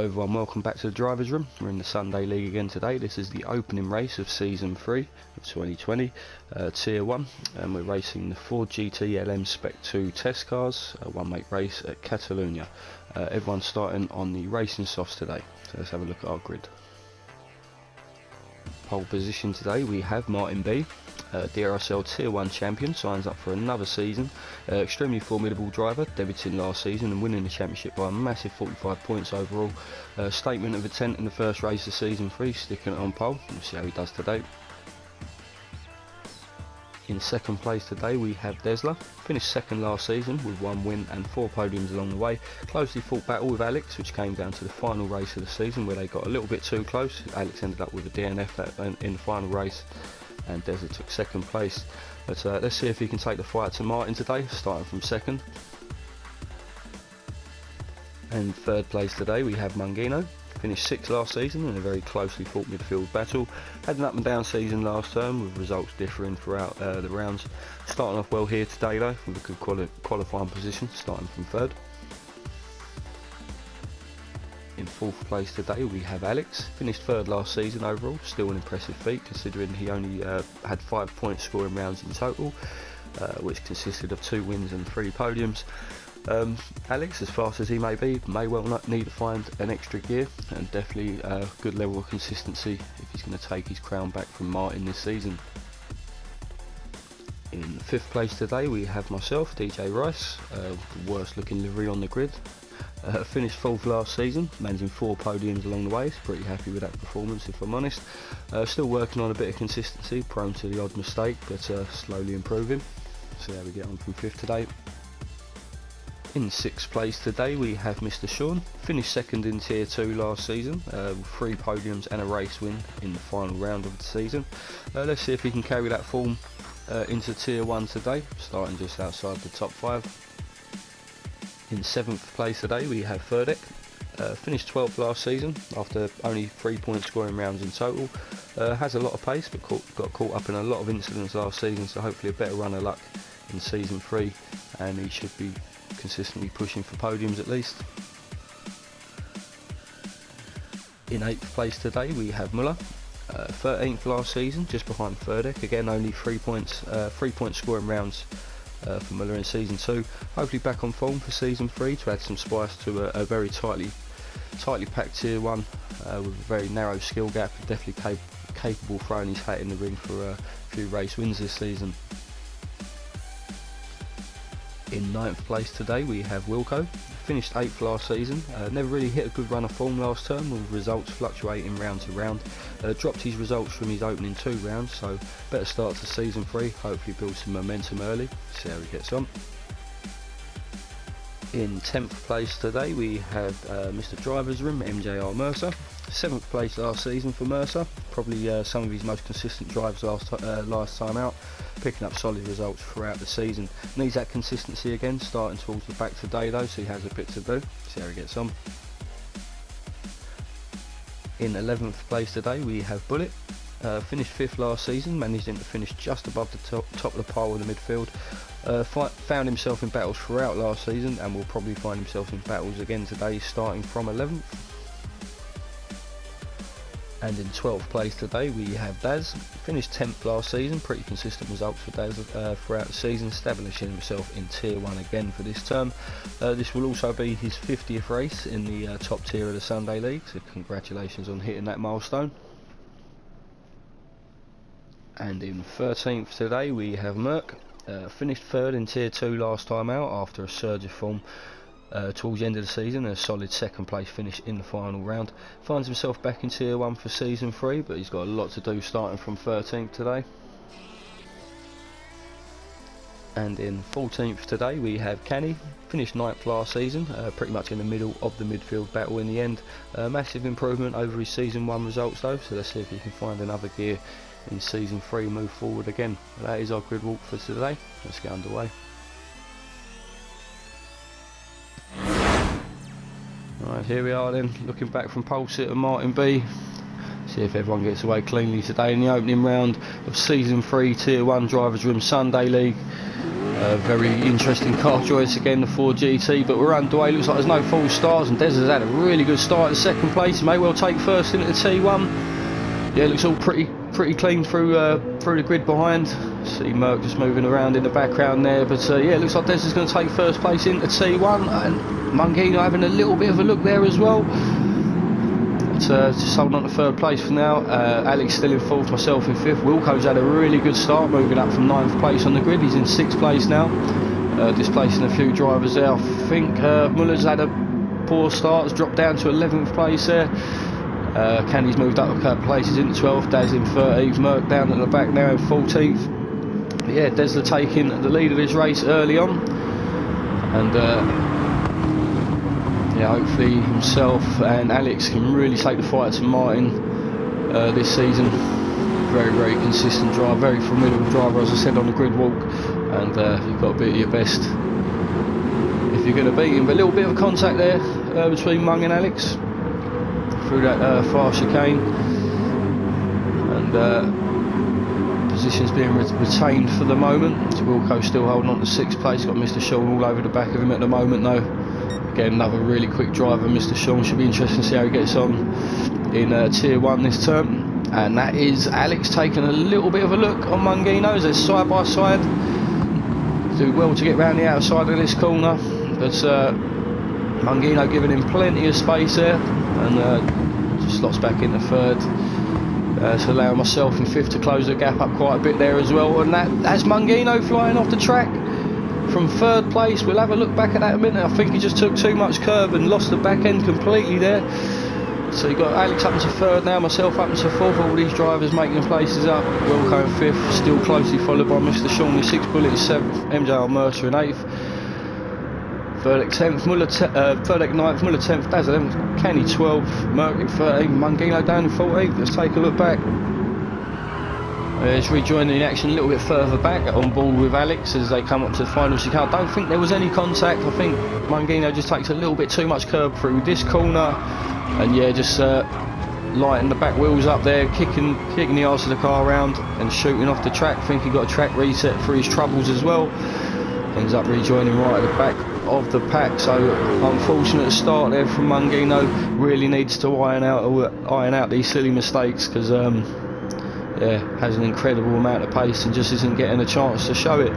Hello everyone, welcome back to the Drivers Room. We're in the Sunday League again today. This is the opening race of Season 3 of 2020, Tier 1, and we're racing the Ford GT LM Spec 2 test cars, a one-make race at Catalonia. Everyone's starting on the racing softs today, so let's have a look at our grid. Pole position today we have Martin B, Drsl Tier 1 champion, signs up for another season. Extremely formidable driver, debuting last season and winning the championship by a massive 45 points overall. Statement of intent in the first race of Season 3, sticking it on pole. We'll see how he does today. In second place today we have Drsl, finished second last season with 1 win and 4 podiums along the way. Closely fought battle with Alex, which came down to the final race of the season where they got a little bit too close. Alex ended up with a DNF in the final race and Drsl took second place. But let's see if he can take the fight to Martin today, starting from second. And third place today we have Mungino. Finished 6th last season in a very closely fought midfield battle. Had an up and down season last term with results differing throughout the rounds. Starting off well here today though, with a good qualifying position, starting from third. In fourth place today we have Alex. Finished third last season overall, still an impressive feat considering he only had 5 point scoring rounds in total, which consisted of 2 wins and 3 podiums. Alex, as fast as he may be, may well not need to find an extra gear, and definitely a good level of consistency if he's going to take his crown back from Martin this season. In 5th place today we have myself, DJ Rice, the worst looking livery on the grid. Finished 4th last season, managing 4 podiums along the way. Pretty happy with that performance if I'm honest. Still working on a bit of consistency, prone to the odd mistake, but slowly improving. See how we get on from 5th today. In 6th place today we have Mr. Sean, finished 2nd in Tier 2 last season, with 3 podiums and a race win in the final round of the season. Let's see if he can carry that form into Tier 1 today, starting just outside the top 5. In 7th place today we have Ferdek, finished 12th last season after only 3 point scoring rounds in total. Has a lot of pace but got caught up in a lot of incidents last season, so hopefully a better run of luck in Season 3 and he should be consistently pushing for podiums at least. In 8th place today we have Muller, 13th last season, just behind Ferdek. Again only 3 point scoring rounds for Muller in Season 2. Hopefully back on form for Season 3 to add some spice to a very tightly packed Tier 1 with a very narrow skill gap. Definitely capable of throwing his hat in the ring for a few race wins this season. In 9th place today we have Wilco, finished 8th last season, never really hit a good run of form last term with results fluctuating round to round. Dropped his results from his opening 2 rounds, so better start to Season 3, hopefully build some momentum early, see how he gets on. In 10th place today we have Mr. Drivers Room, MJR Mercer. 7th place last season for Mercer, probably some of his most consistent drives last time out, picking up solid results throughout the season. Needs that consistency again, starting towards the back today though, so he has a bit to do, see how he gets on. In 11th place today we have Bullet, finished 5th last season, managed him to finish just above the top of the pile in the midfield. Found himself in battles throughout last season and will probably find himself in battles again today, starting from 11th. And in 12th place today we have Daz, finished 10th last season, pretty consistent results for Daz throughout the season, establishing himself in Tier 1 again for this term. This will also be his 50th race in the top tier of the Sunday League, so congratulations on hitting that milestone. And in 13th today we have Merck, finished 3rd in Tier 2 last time out after a surge of form towards the end of the season, a solid 2nd place finish in the final round. Finds himself back in Tier 1 for Season 3, but he's got a lot to do starting from 13th today. And in 14th today we have Canny, finished 9th last season, pretty much in the middle of the midfield battle in the end. Massive improvement over his Season 1 results though, so let's see if he can find another gear in Season 3, move forward again. That is our grid walk for today, let's get underway. Right, here we are then, looking back from pole sitter Martin B. See if everyone gets away cleanly today in the opening round of Season 3 Tier 1 Drivers' Room Sunday League. Very interesting car choice again, the Ford GT, but we're underway. Looks like there's no false starts, and Des has had a really good start in second place. He may well take first into the T1. Yeah, looks all pretty clean through the grid behind. See Merc just moving around in the background there, but yeah, it looks like Des is going to take first place into T1, and Mungino having a little bit of a look there as well. Just holding on to third place for now. Alex still in fourth, myself in fifth. Wilco's had a really good start, moving up from 9th place on the grid. He's in 6th place now, displacing a few drivers there. I think Muller's had a poor start, has dropped down to 11th place there. Candy's moved up a couple places into 12th, Daz in 13th, Merc down at the back now in 14th. But yeah, Drsl taking the lead of this race early on, and yeah, hopefully himself and Alex can really take the fight to Martin this season. Very consistent driver, very formidable driver, as I said on the grid walk, and you've got to be at your best if you're going to beat him. But a little bit of contact there between Mung and Alex through that far chicane, and positions being retained for the moment. Wilco still holding on to 6th place, got Mr. Sean all over the back of him at the moment though. Again, another really quick driver, Mr. Sean. Should be interesting to see how he gets on in Tier 1 this term. And that is Alex taking a little bit of a look on Mungino as they're side by side. Do well to get round the outside of this corner, but Mungino giving him plenty of space there, and just slots back into third. To allow myself in fifth to close the gap up quite a bit there as well. And that's Mungino flying off the track from third place. We'll have a look back at that in a minute. I think he just took too much curb and lost the back end completely there. So you got Alex up into third now, myself up into fourth. All these drivers making places up. Wilco in fifth, still closely followed by Mr. Sean in 6th, Bullet in 7th, MJR Mercer in 8th. Verdict 10th, Verdict 9th, Muller 10th, Daz 11th, Kenny 12th, Merc in 13th, Mungino down in 14th. Let's take a look back. It's rejoining the action a little bit further back on board with Alex as they come up to the final chicane. I don't think there was any contact. I think Mungino just takes a little bit too much curb through this corner, and yeah, just lighting the back wheels up there, kicking the arse of the car around and shooting off the track. I think he got a track reset for his troubles as well. Ends up rejoining right at the back of the pack. So unfortunate start there from Mungino. Really needs to iron out these silly mistakes, because yeah, has an incredible amount of pace and just isn't getting a chance to show it.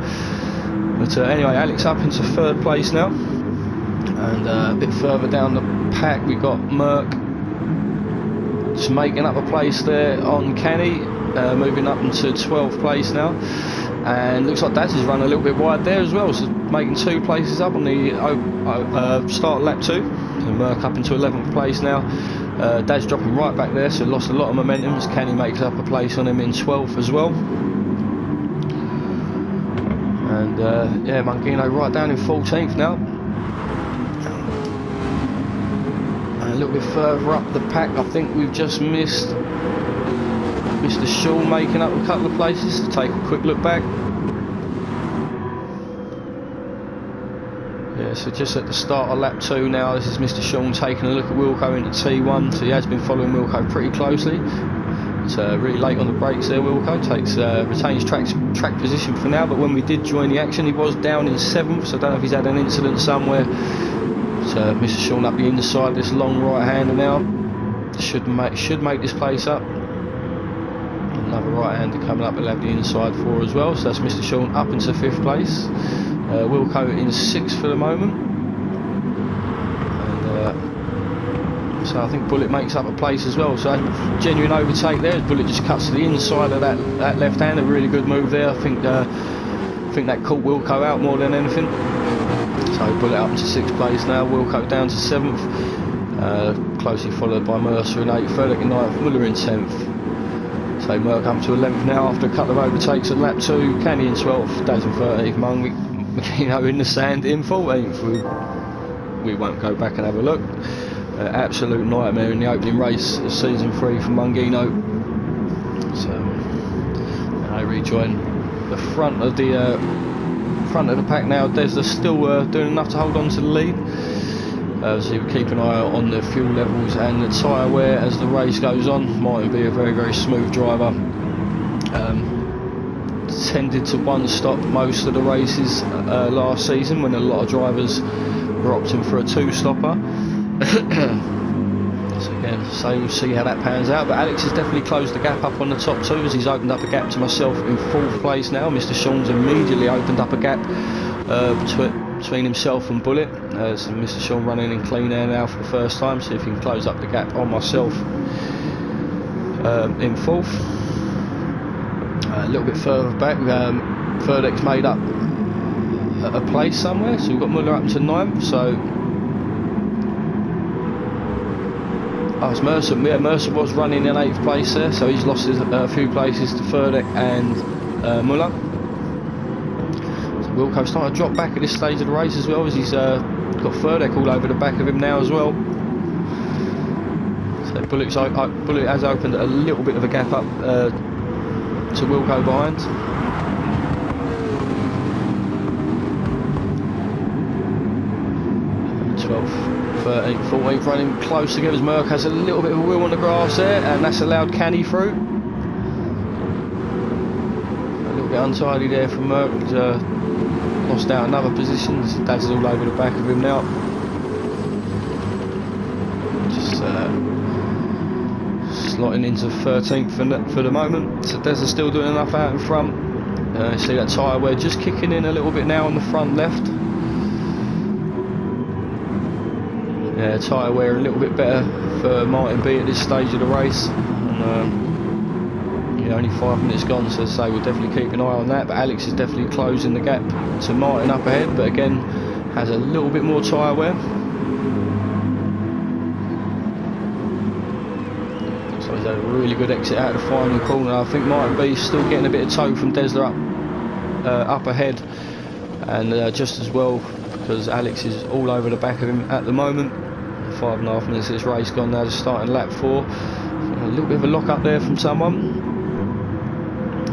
But anyway, Alex up into third place now, and a bit further down the pack we got Merc just making up a place there on Kenny, moving up into 12th place now, and looks like Daz has run a little bit wide there as well, so making 2 places up on the start lap 2. So Merc up into 11th place now. Daz dropping right back there, so lost a lot of momentum as Kenny makes up a place on him in 12th as well. And yeah, Mungino right down in 14th now. And a little bit further up the pack, I think we've just missed Mr. Sean making up a couple of places. To take a quick look back. Yeah, so just at the start of lap 2 now, this is Mr. Sean taking a look at Wilco into T1. So he has been following Wilco pretty closely. It's really late on the brakes there. Wilco retains track position for now, but when we did join the action he was down in 7th, so I don't know if he's had an incident somewhere. So Mr. Sean up the inside, this long right hander now should make this place up. Another right hander coming up, we'll have the inside for as well. So that's Mr. Sean up into 5th place. Wilco in 6th for the moment, and so I think Bullet makes up a place as well. So genuine overtake there as Bullet just cuts to the inside of that left hand. A really good move there. I think that caught Wilco out more than anything. So Bullet up into 6th place now, Wilco down to 7th, closely followed by Mercer in 8th, Verdict in 9th, Muller in 10th. So Merc up to 11th now after a couple of overtakes at lap 2, Candy in 12th, Daz in 13th, Mungino in the sand in 14th. We won't go back and have a look. Absolute nightmare in the opening race of season 3 for Mungino. So I rejoin the front of the pack now. Drsl still doing enough to hold on to the lead. So you keep an eye on the fuel levels and the tyre wear as the race goes on. Martin be a very smooth driver. Tended to one stop most of the races last season, when a lot of drivers were opting for a two stopper. So again, so we'll see how that pans out, but Alex has definitely closed the gap up on the top two, as he's opened up a gap to myself in 4th place now. Mr. Sean's immediately opened up a gap between himself and Bullet. So Mr. Sean running in clean air now for the first time, see if he can close up the gap on myself in 4th. A little bit further back, Ferdek's made up a place somewhere, so we've got Muller up to 9th. So it's Mercer. Yeah, Mercer was running in 8th place there, so he's lost a few places to Ferdek and Muller. So Wilco's starting to drop back at this stage of the race as well, as he's got Ferdek all over the back of him now as well. So Bullet has opened a little bit of a gap up to Wilco behind. 12th, 13th, 14th running close together as Merck has a little bit of a wheel on the grass there, and that's allowed Canny through. A little bit untidy there from Merck, lost out another position. Dad's all over the back of him now. Just slotting into 13th for the moment. So Des is still doing enough out in front. See that tyre wear just kicking in a little bit now on the front left. Yeah, tyre wear a little bit better for Martin B at this stage of the race. And, yeah, only 5 minutes gone, so as I say, we'll definitely keep an eye on that. But Alex is definitely closing the gap to Martin up ahead, but again has a little bit more tyre wear. So he's had a really good exit out of the final corner. I think Martin B still getting a bit of tow from Drsl up ahead, and just as well, because Alex is all over the back of him at the moment. 5.5 minutes of this race gone now to starting lap 4. A little bit of a lock up there from someone.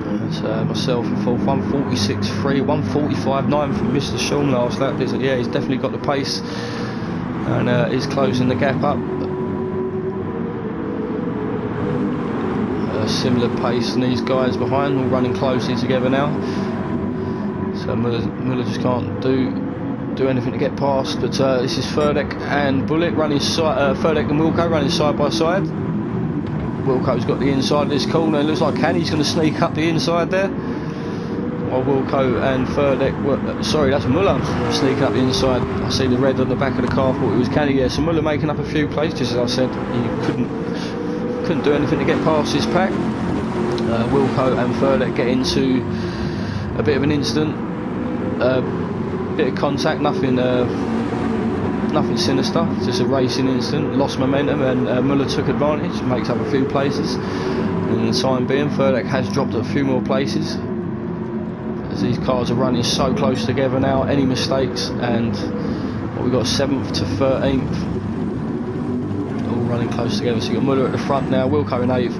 That's myself in 4th, 146.3, 145.9 from Mr. Sean last lap. Yeah, he's definitely got the pace, and is closing the gap up. Similar pace than these guys behind, all running closely together now. So Muller just can't do anything to get past, but this is Ferdek and Bullet running Ferdek and Wilco running side by side. Wilco's got the inside of this corner, and looks like Canny's going to sneak up the inside there, while Wilco and Ferdek sorry, that's Muller sneaking up the inside. I see the red on the back of the car, thought it was Canny. Yeah, so Muller making up a few places, just as I said. He couldn't do anything to get past this pack. Wilco and Ferdek get into a bit of an incident, bit of contact, nothing sinister, just a racing incident, lost momentum, and Muller took advantage, makes up a few places. And in the time being, Ferdek has dropped a few more places, as these cars are running so close together now. Any mistakes, and what we've got 7th to 13th, all running close together. So you've got Muller at the front now, Wilco in 8th,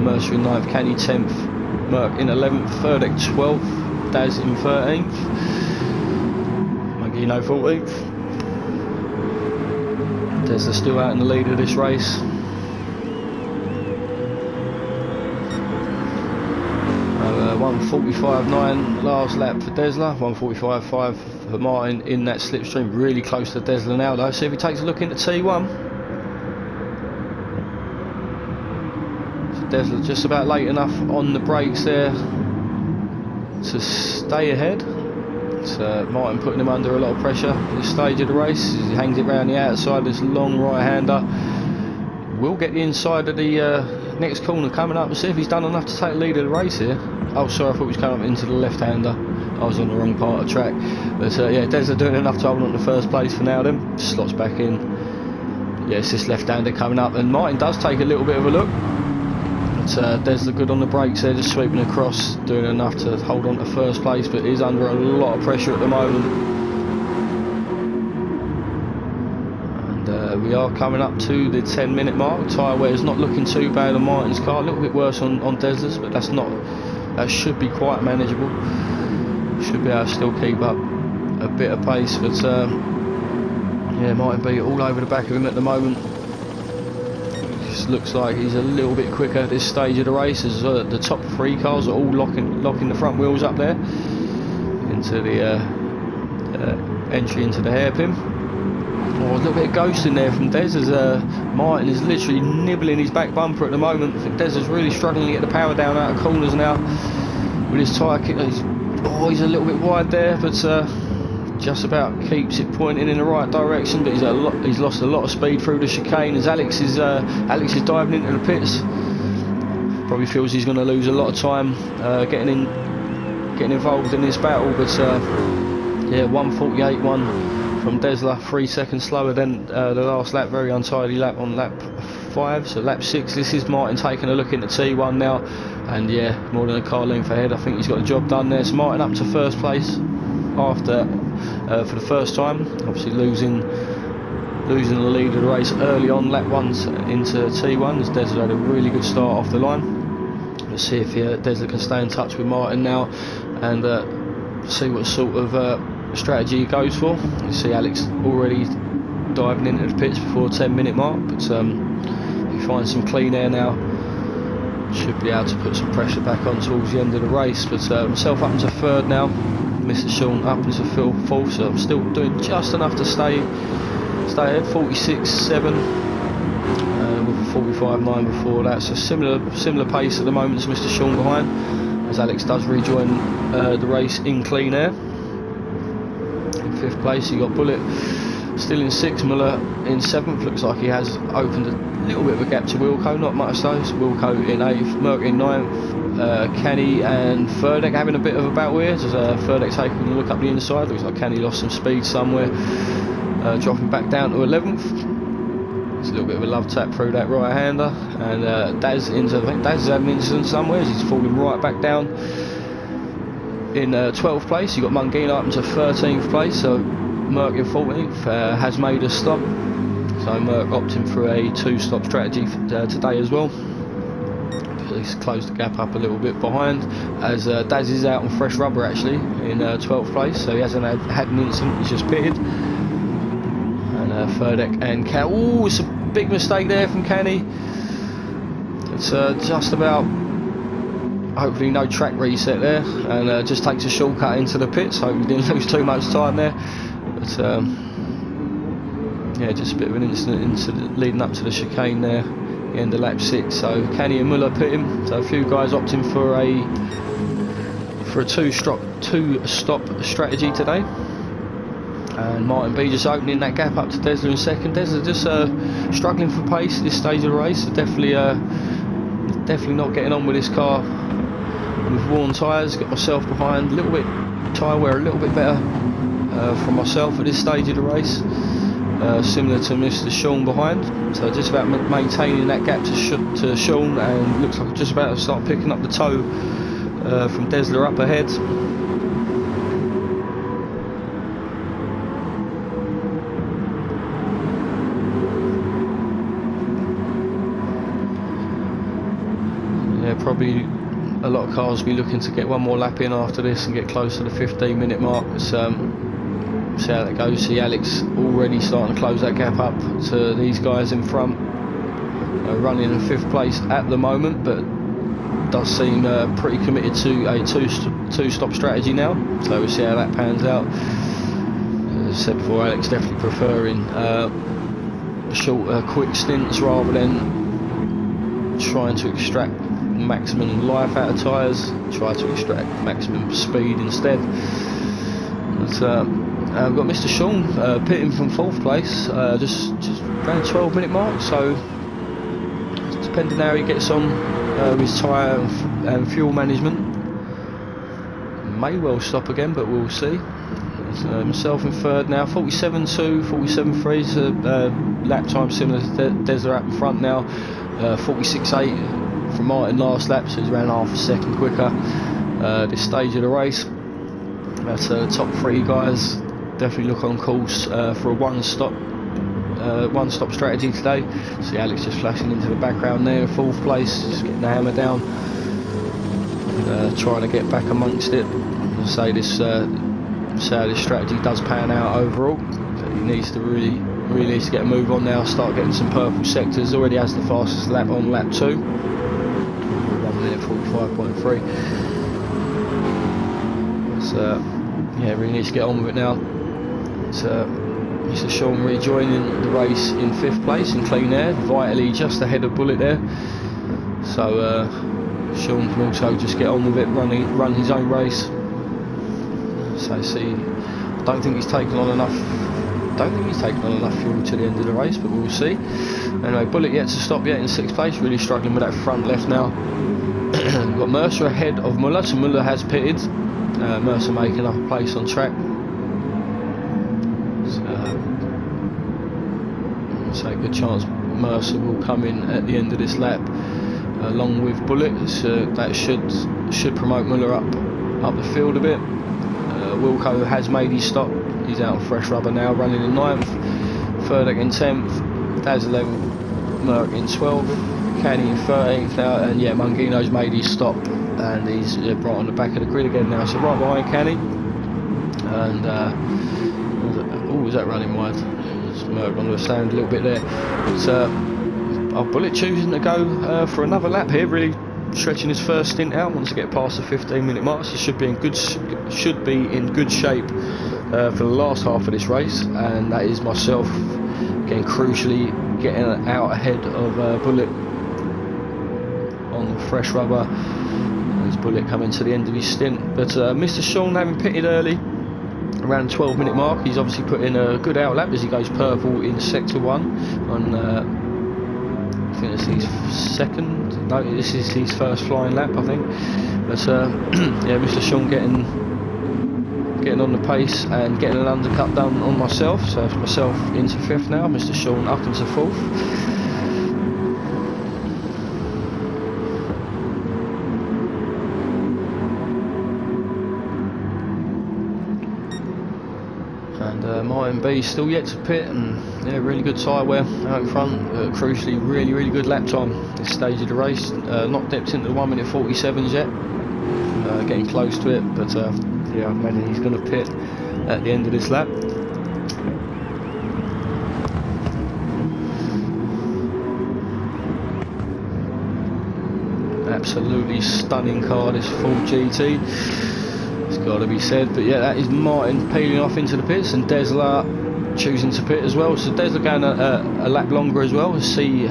Mercer in 9th, Canny 10th, Merck in 11th, Ferdek 12th, Daz in 13th, Magino 14th. Drsl still out in the lead of this race. 145.9 last lap for Drsl, 145.5 for Martin in that slipstream, really close to Drsl now though. See if he takes a look into T1. So Drsl just about late enough on the brakes there to stay ahead. So Martin putting him under a lot of pressure at this stage of the race. He hangs it round the outside, this long right-hander. Will get the inside of the next corner coming up, and see if he's done enough to take the lead of the race here. Oh, sorry, I thought he was coming up into the left-hander. I was on the wrong part of the track. But yeah, Drsl doing enough to hold on to first place for now then. Slots back in. Yeah, it's this left-hander coming up, and Martin does take a little bit of a look. Drsl good on the brakes there, just sweeping across, doing enough to hold on to first place, but he's under a lot of pressure at the moment. And we are coming up to the 10-minute mark. Tyre wear is not looking too bad on Martin's car, a little bit worse on Dsl's, but that should be quite manageable. Should be able to still keep up a bit of pace, but Yeah, Martin B all over the back of him at the moment. Just looks like he's a little bit quicker at this stage of the race, as the top 3 cars are all locking the front wheels up there into the entry into the hairpin. Oh, a little bit of ghosting there from Des, as Martin is literally nibbling his back bumper at the moment. I think Des is really struggling to get the power down out of corners now with his tyre kick. He's a little bit wide there, but just about keeps it pointing in the right direction. But he's lost a lot of speed through the chicane, as Alex is diving into the pits. Probably feels he's going to lose a lot of time getting involved in this battle. But yeah, 1:48.1 from Drsl, 3 seconds slower than the last lap. Very untidy lap on lap 5. So lap 6. This is Martin taking a look into T1 now, and yeah, more than a car length ahead. I think he's got the job done there. So Martin up to first place after for the first time, obviously losing the lead of the race early on lap 1 into T1, as Drsl had a really good start off the line. Let's see if Drsl can stay in touch with Martin now and see what sort of strategy he goes for. You see Alex already diving into the pits before 10-minute mark, but he finds some clean air now, should be able to put some pressure back on towards the end of the race. But himself up into third now, Mr. Sean up into fourth, so I'm still doing just enough to stay ahead. 46.7 with a 45.9 before that, so similar pace at the moment as Mr. Sean behind, as Alex does rejoin the race in clean air. In 5th place you got Bullet still in 6th, Muller in 7th. Looks like he has opened a little bit of a gap to Wilco, not much though. So Wilco in 8th, Merck in 9th, Kenny and Furdeck having a bit of a battle here. There's Furdeck taking a look up the inside. Looks like Kenny lost some speed somewhere, dropping back down to 11th. It's a little bit of a love tap through that right hander, and Daz into, I think Daz is having an incident somewhere, he's falling right back down. In 12th place you got Mungina up into 13th place, so Merck in 14th has made a stop, so Merck opting for a 2-stop strategy today as well. He's closed the gap up a little bit behind, as Daz is out on fresh rubber actually in 12th place, so he hasn't had an incident, he's just pitted. And Furdeck and Cal, oh, it's a big mistake there from Kenny. It's just about, hopefully no track reset there, and just takes a shortcut into the pits. Hope he didn't lose too much time there, but yeah, just a bit of an incident leading up to the chicane there, the end of lap 6. So Kenny and Muller pit him, so a few guys opting for a 2-stop strategy today. And Martin B just opening that gap up to Drsl in 2nd. Drsl just struggling for pace at this stage of the race. Definitely not getting on with this car with worn tyres. Got myself behind, a little bit tyre wear a little bit better from myself at this stage of the race, similar to Mr. Sean behind. So just about maintaining that gap to Sean, and looks like just about to start picking up the toe from Drsl up ahead. Probably a lot of cars will be looking to get one more lap in after this and get close to the 15-minute mark. So see how that goes. See Alex already starting to close that gap up to these guys in front, running in 5th place at the moment, but does seem pretty committed to a two-stop strategy now. So we'll see how that pans out. As I said before, Alex definitely preferring short, quick stints rather than trying to extract maximum life out of tyres, try to extract maximum speed instead. But we've got Mr. Sean pitting from 4th place, just around 12-minute mark, so depending how he gets on with his tyre and fuel management, may well stop again, but we'll see. So myself in 3rd now, 47.2, 47.3, so lap time similar to Drsl up in front now, 46.8 from Martin last lap, so he's around half a second quicker this stage of the race. That's top 3 guys definitely look on course for a one-stop strategy today. See Alex just flashing into the background there in 4th place, just getting the hammer down and trying to get back amongst it. I'll say this, see how this strategy does pan out overall. But he needs to really needs to get a move on now, start getting some purple sectors. Already has the fastest lap on lap 2. 1 minute 45.3. So yeah, really needs to get on with it now. It's Mr. Sean rejoining the race in 5th place in clean air, vitally just ahead of Bullet there. So Sean can also just get on with it, run his own race. So see, I don't think he's taken on enough fuel to the end of the race, but we'll see. Anyway, Bullet yet to stop yet in 6th place, really struggling with that front left now. We've got Mercer ahead of Muller, so Muller has pitted. Mercer making up a place on track. So a good chance Mercer will come in at the end of this lap along with Bullet. So that should promote Muller up the field a bit. Wilco has made his stop. He's out on fresh rubber now, running in 9th. Furdak in 10th. Drsl, Merck in 12th. Canny in 13th now, and yeah, Mungino's made his stop, and he's right on the back of the grid again now. So right behind Canny, and was that running wide? Merck on the stand a little bit there. But Bullet choosing to go for another lap here, really stretching his first stint out. Wants to get past the 15-minute mark. So he should be in good shape for the last half of this race, and that is myself again crucially getting out ahead of Bullet on the fresh rubber. There's Bullet coming to the end of his stint, but Mr. Sean, having pitted early around the 12-minute mark, he's obviously put in a good outlap as he goes purple in sector 1 on I think this is his second, no, this is his first flying lap I think. But yeah, Mr. Sean getting on the pace and getting an undercut done on myself. So it's myself into 5th now, Mr. Sean up into 4th. And Martin B still yet to pit, and yeah, really good tyre wear out in front. Crucially, really good lap time this stage of the race. Not dipped into the 1 minute 47s yet. Getting close to it, but yeah, I imagine he's going to pit at the end of this lap. Absolutely stunning car, this full GT. It's got to be said. But yeah, that is Martin peeling off into the pits, and Drsl choosing to pit as well. So Drsl going a lap longer as well to see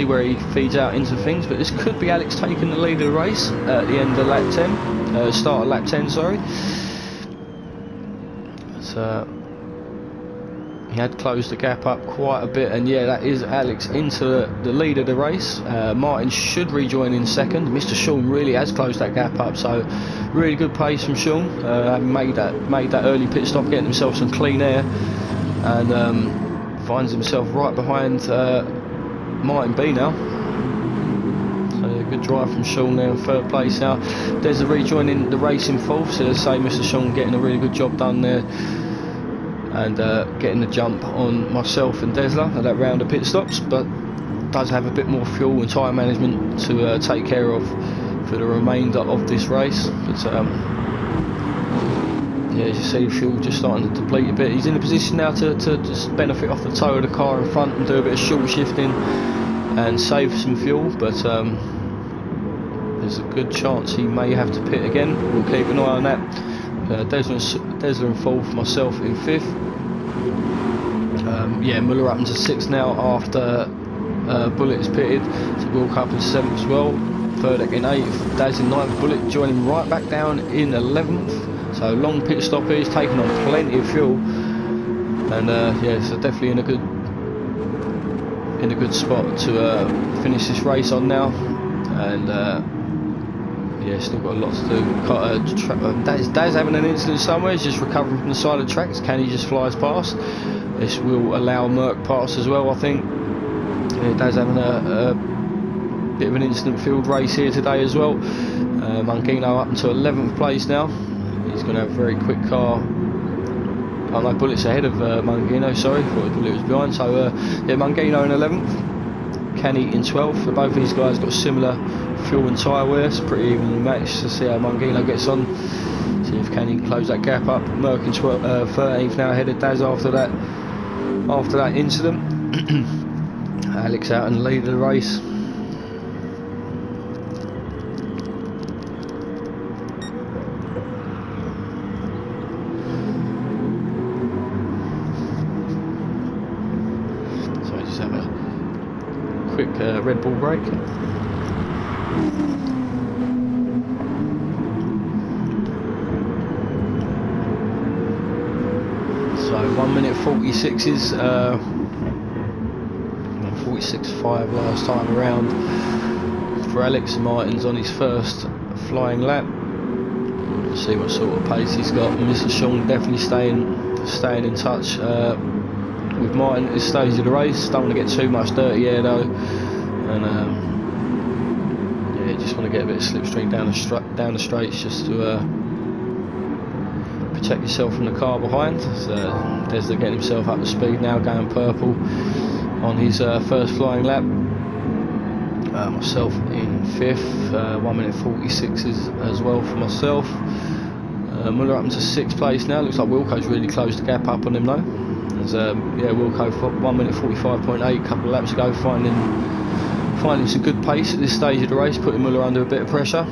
where he feeds out into things. But this could be Alex taking the lead of the race at the end of lap 10, start of lap 10, sorry. So he had closed the gap up quite a bit, and yeah, that is Alex into the lead of the race. Martin should rejoin in 2nd. Mr. Sean really has closed that gap up, so really good pace from Sean, having made that early pit stop, getting himself some clean air, and finds himself right behind Martin B now. So a good drive from Sean there in 3rd place now. There's a rejoining the race in 4th, so let's say Mr. Sean getting a really good job done there, and getting the jump on myself and Drsl at that round of pit stops, but does have a bit more fuel and tyre management to take care of for the remainder of this race. But yeah, as you see, the fuel just starting to deplete a bit. He's in a position now to just benefit off the toe of the car in front and do a bit of short shifting and save some fuel, but there's a good chance he may have to pit again. We'll keep an eye on that. Drsl in 4th, myself in 5th. Yeah, Muller up into 6th now after Bullet is pitted, so Wilk up in 7th as well. Furdak in 8th, Daz in 9th, Bullet joining right back down in 11th. So long pit stop here, he's taking on plenty of fuel, and yeah, so definitely in a good spot to finish this race on now. And yeah, still got a lot to do. Daz having an incident somewhere. He's just recovering from the side of the track. Canny just flies past. This will allow Merck past as well, I think. Yeah, Daz having a bit of an instant field race here today as well. Mungino up into 11th place now. He's going to have a very quick car. Oh no, Bullet's ahead of Mungino, sorry, thought Bullet was behind. So yeah, Mungino in 11th, Canny in 12th. So both these guys got similar fuel and tyre wear. It's pretty even match to see how Mungino gets on. So See if Kenny can close that gap up. Merck in 13th now, ahead of Daz after that incident. Alex out in the lead of the race. So I just have a quick Red Bull break. So 1 minute 46s, 46.5 last time around for Alex. Martin's on his first flying lap. Let's see what sort of pace he's got. Mr. Sean definitely staying in touch with Martin at this stage of the race. Don't want to get too much dirty air though, and yeah, just want to get a bit of slipstream down the straights just to protect yourself from the car behind. So Drsl getting himself up to speed now, going purple on his first flying lap. Myself in 5th, 1 minute 46s as well for myself. Muller up into 6th place now. Looks like Wilco's really closed the gap up on him though. As yeah, Wilco 1 minute 45.8 a couple of laps ago, finding some good pace at this stage of the race, putting Muller under a bit of pressure.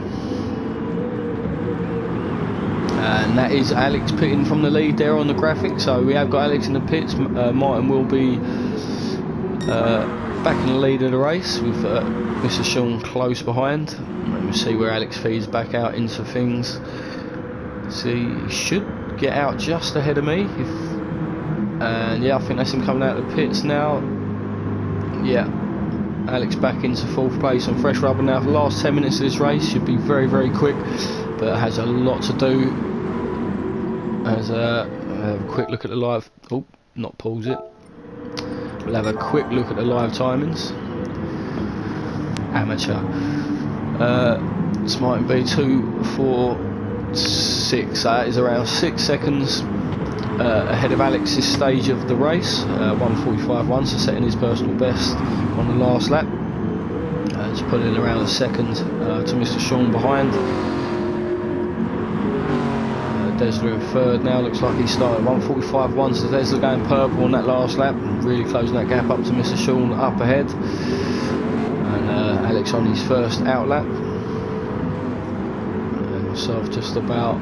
And that is Alex pitting from the lead there on the graphic. So we have got Alex in the pits. Martin will be back in the lead of the race with Mr. Sean close behind. And we'll see where Alex feeds back out into things. See, he should get out just ahead of me. And yeah, I think that's him coming out of the pits now. Yeah, Alex back into 4th place on fresh rubber now. For the last 10 minutes of this race should be very, very quick, but it has a lot to do. As have a quick look at the live. Oh, not pause it. We'll have a quick look at the live timings. Amateur. This might be 2, 4, 6. That is around 6 seconds ahead of Alex's stage of the race. 1:45.1, so setting his personal best on the last lap. Just putting around a second to Mr. Sean behind. Drsl in 3rd now. Looks like he started 1:45.1, so Drsl going purple on that last lap, really closing that gap up to Mr. Sean up ahead. And Alex on his first out lap. And myself just about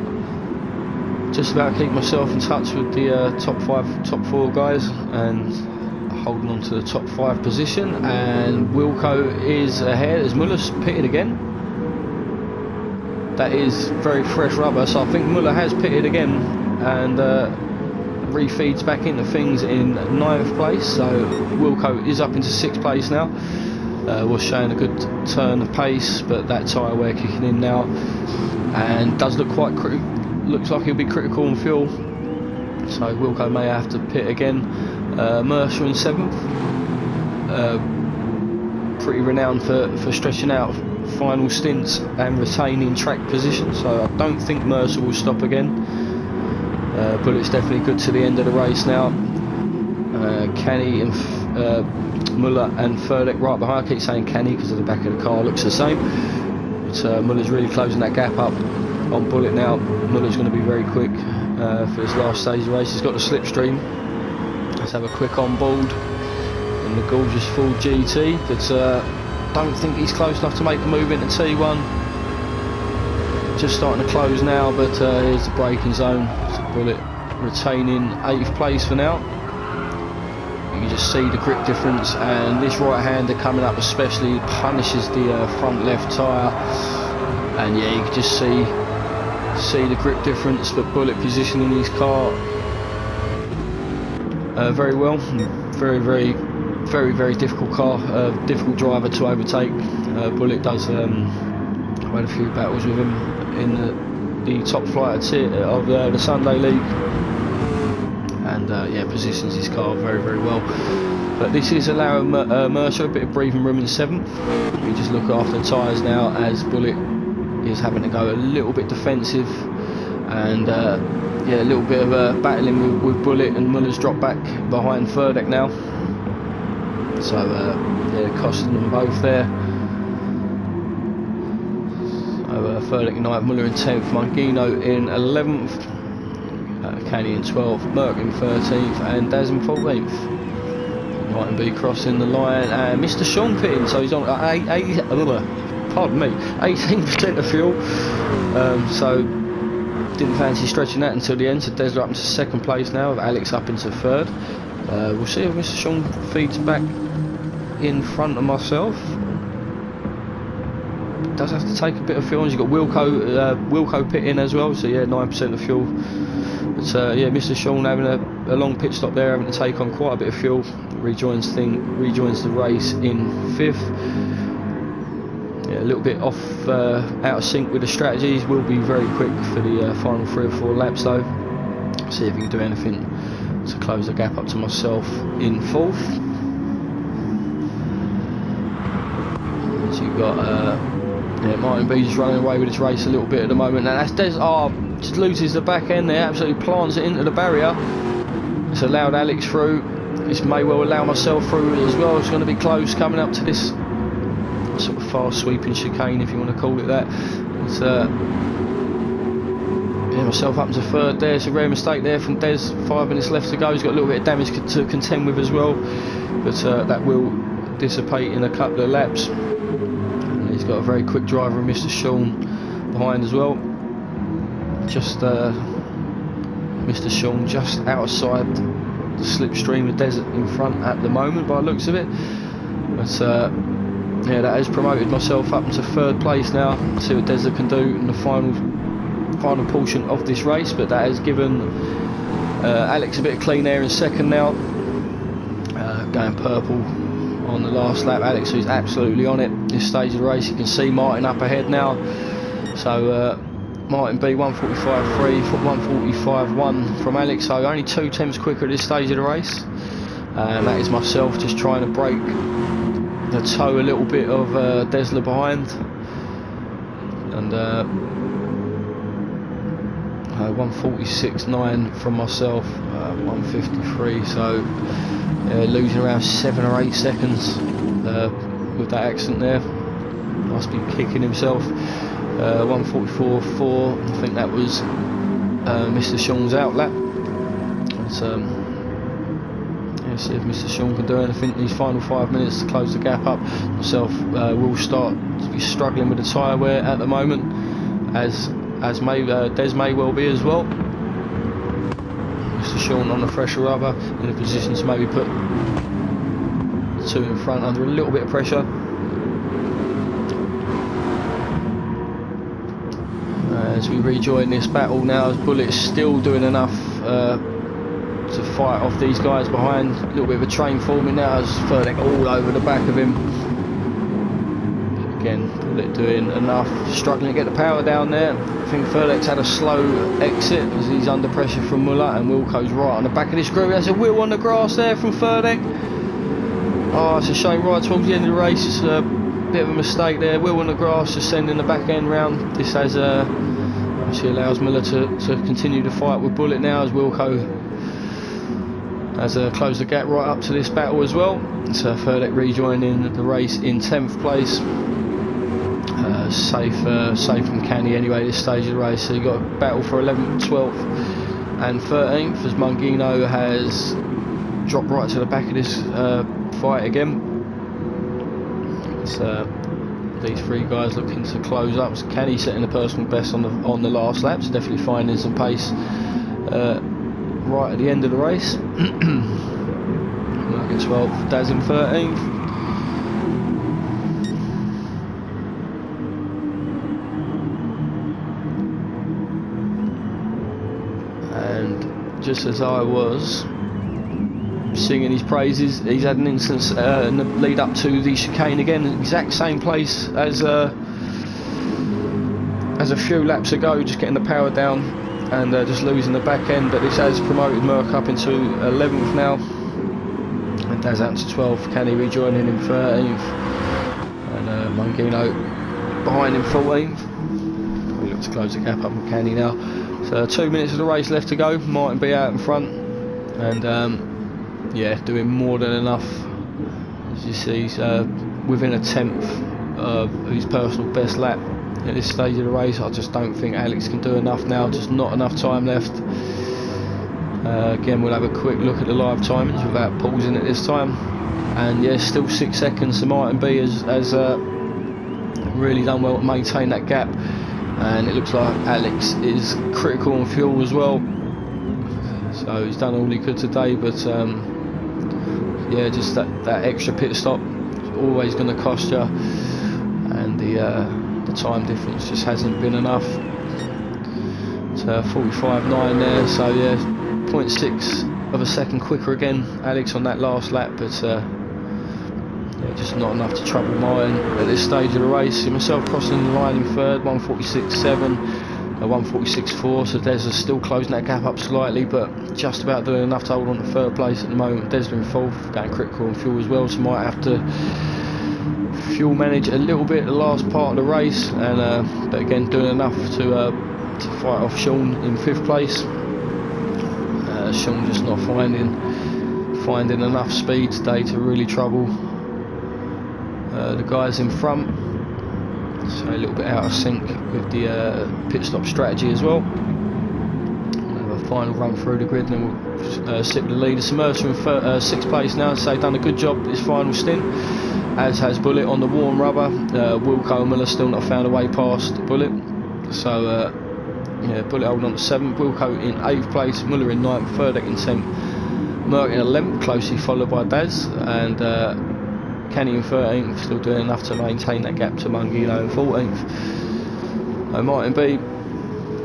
keep myself in touch with the top 4 guys and holding on to the top 5 position. And Wilco is ahead as Muller's pitted again. That is very fresh rubber, so I think Muller has pitted again and refeeds back into things in 9th place. So Wilco is up into 6th place now. Was showing a good turn of pace, but that tyre wear kicking in now, and does look quite looks like he'll be critical on fuel. So Wilco may have to pit again. Mercer in 7th, pretty renowned for stretching out final stints and retaining track position, so I don't think Mercer will stop again. But it's definitely good to the end of the race now. Kenny and Muller and Furlek right behind. I keep saying Kenny because of the back of the car looks the same, but Muller's really closing that gap up on Bullet now. Muller's going to be very quick for this last stage of the race. He's got the slipstream. Let's have a quick on board in the gorgeous Ford GT, but don't think he's close enough to make a move into T1. Just starting to close now, but here's the braking zone. So Bullet retaining 8th place for now. You can just see the grip difference, and this right-hander coming up especially punishes the front left tyre. And yeah, you can just see the grip difference, but Bullet positioning his car very well. Very difficult car, difficult driver to overtake. Bullet does. I had a few battles with him in the top flight of the Sunday League, and yeah, positions his car very well. But this is allowing Mercer a bit of breathing room in 7th. We just look after the tyres now as Bullet is having to go a little bit defensive, and yeah, a little bit of battling with Bullet, and Muller's dropped back behind Furlek now. So yeah, costing them both there. So Furlick in 9th, Muller in 10th, Mangino in 11th, Canny in 12th, Merck in 13th, and Daz in 14th. Might be crossing the line, and Mr. Sean pitting, so he's on 18% of fuel. So didn't fancy stretching that until the end. So Drsl up into 2nd place now, with Alex up into 3rd. We'll see if Mr. Sean feeds back in front of myself. Does have to take a bit of fuel. You've got Wilco pit in as well, so yeah, 9% of fuel. But yeah, Mr. Sean having a long pit stop there, having to take on quite a bit of fuel. Rejoins the race in 5th. Yeah, a little bit off, out of sync with the strategies. Will be very quick for the final 3 or 4 laps though. See if he can do anything to close the gap up to myself in 4th. So you've got yeah, Martin B just running away with his race a little bit at the moment. Now that's Drsl, just loses the back end there, absolutely plants it into the barrier. It's allowed Alex through. This may well allow myself through as well. It's going to be close coming up to this sort of fast sweeping chicane, if you want to call it that. It's yeah, myself up to 3rd there. It's a rare mistake there from Des. 5 minutes left to go. He's got a little bit of damage to contend with as well, but that will dissipate in a couple of laps. And he's got a very quick driver, Mr. Sean, behind as well. Just Mr. Sean just outside the slipstream of Desert in front at the moment, by the looks of it. But yeah, that has promoted myself up into 3rd place now. See what Desert can do in the final portion of this race. But that has given Alex a bit of clean air in 2nd now. Going purple on the last lap. Alex, who's absolutely on it this stage of the race. You can see Martin up ahead now. So Martin B 1:45.3, 1:45.1 from Alex, so only 2 tenths quicker at this stage of the race. And that is myself just trying to break the toe a little bit of Drsl behind. And 1:46.9 from myself, 1:53, so losing around 7 or 8 seconds with that accident there. Must be kicking himself. 1:44.4, I think that was Mr. Sean's out lap. Let's see if Mr. Sean can do anything in these final 5 minutes to close the gap up. Myself will start to be struggling with the tyre wear at the moment, as Des may well be as well. Mr. Sean on the fresher rubber, in a position to maybe put the 2 in front under a little bit of pressure. As we rejoin this battle now, as Bullet's still doing enough to fight off these guys behind. A little bit of a train forming now as Furlick all over the back of him. Again, Bullet doing enough, struggling to get the power down there. I think Furlick's had a slow exit as he's under pressure from Muller, and Wilco's right on the back of this group. There's a wheel on the grass there from Furlick. Oh, it's a shame right towards the end of the race. It's a bit of a mistake there. Wheel on the grass, just sending the back end round. This has actually allows Muller to continue to fight with Bullet now, as Wilco has closed the gap right up to this battle as well. So Furlick rejoining the race in 10th place. Safe from Canny anyway this stage of the race. So you've got a battle for 11th, 12th and 13th, as Mangino has dropped right to the back of this fight again. So these 3 guys looking to close up. So Canny setting the personal best on the last lap, so definitely finding some pace right at the end of the race. Mark in 12th, Daz in 13th. And just as I was singing his praises, he's had an instance in the lead up to the chicane again, exact same place as a few laps ago, just getting the power down and just losing the back end. But this has promoted Merck up into 11th now, and Daz out to 12th, Canny rejoining in 13th, and Mangino behind him 14th. We look to close the gap up with Canny now. So 2 minutes of the race left to go. Martin B out in front, and yeah, doing more than enough. As you see, he's within a tenth of his personal best lap at this stage of the race. I just don't think Alex can do enough now, just not enough time left. Again, we'll have a quick look at the live timings without pausing it this time. And yeah, still 6 seconds. So Martin B has really done well to maintain that gap, and it looks like Alex is critical on fuel as well, so he's done all he could today. But yeah, just that extra pit stop is always going to cost you, and the time difference just hasn't been enough. So 45.9 there, so yeah, 0.6 of a second quicker again, Alex, on that last lap. But yeah, just not enough to trouble Martin at this stage of the race. See myself crossing the line in third, 146.7, 146.4. So Drsl still closing that gap up slightly, but just about doing enough to hold on to third place at the moment. Drsl in fourth, going critical on fuel as well, so might have to fuel manage a little bit the last part of the race. And but again, doing enough to fight off Sean in fifth place. Sean just not finding enough speed today to really trouble the guys in front, so a little bit out of sync with the pit stop strategy as well. We'll have a final run through the grid, and then we'll sit with the leader. So Mercer in 6th place now, so done a good job this final stint, as has Bullet on the warm rubber. Wilco and Miller still not found a way past Bullet, so yeah, Bullet holding on to 7th, Wilco in 8th place, Muller in 9th, Furdeck in 10th, Merck in 11th, closely followed by Daz, and Kenny in 13th, still doing enough to maintain that gap to Mungino in 14th. Martin B,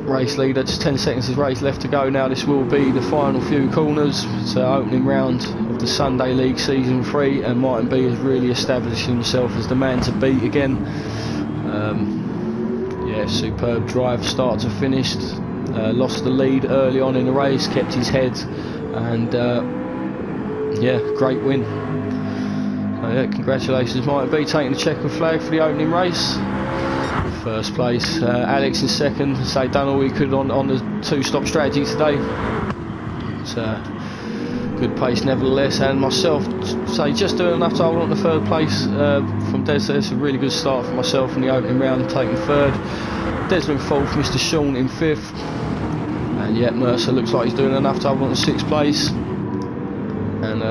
race leader, just 10 seconds of race left to go now. This will be the final few corners. It's the opening round of the Sunday League Season 3, and Martin B has really established himself as the man to beat again. Yeah, superb drive start to finish. Lost the lead early on in the race, kept his head, and yeah, great win. Yeah, congratulations Martin B, taking the checkered flag for the opening race. First place, Alex in second, so done all he could on the 2-stop strategy today. It's good pace nevertheless, and myself, say just doing enough to hold on to third place from Drsl. It's a really good start for myself in the opening round, taking third. Drsl in fourth, Mr. Sean in fifth, and yet Mercer looks like he's doing enough to hold on to 6th place. And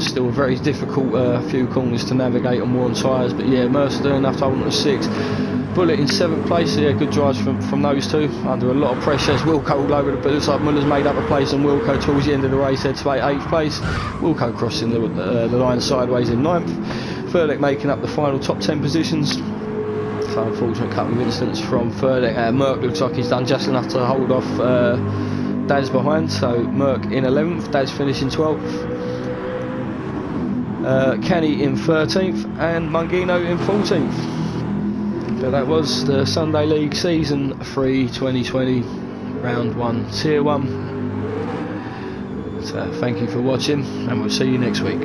still a very difficult few corners to navigate on worn tyres, but yeah, Mercer doing enough to hold on to 6th. Bullet in 7th place, so yeah, good drives from those two under a lot of pressure. As Wilco all over the looks like Muller's made up a place on Wilco towards the end of the race, head to 8th place. Wilco crossing the line sideways in 9th. Furdeck making up the final top 10 positions. So unfortunate couple of incidents from Furdeck. Merck looks like he's done just enough to hold off Daz behind, so Merck in 11th, Daz finishing 12th. Kenny in 13th and Mungino in 14th. So that was the Sunday League Season 3 2020 Round 1 Tier 1. So thank you for watching, and we'll see you next week.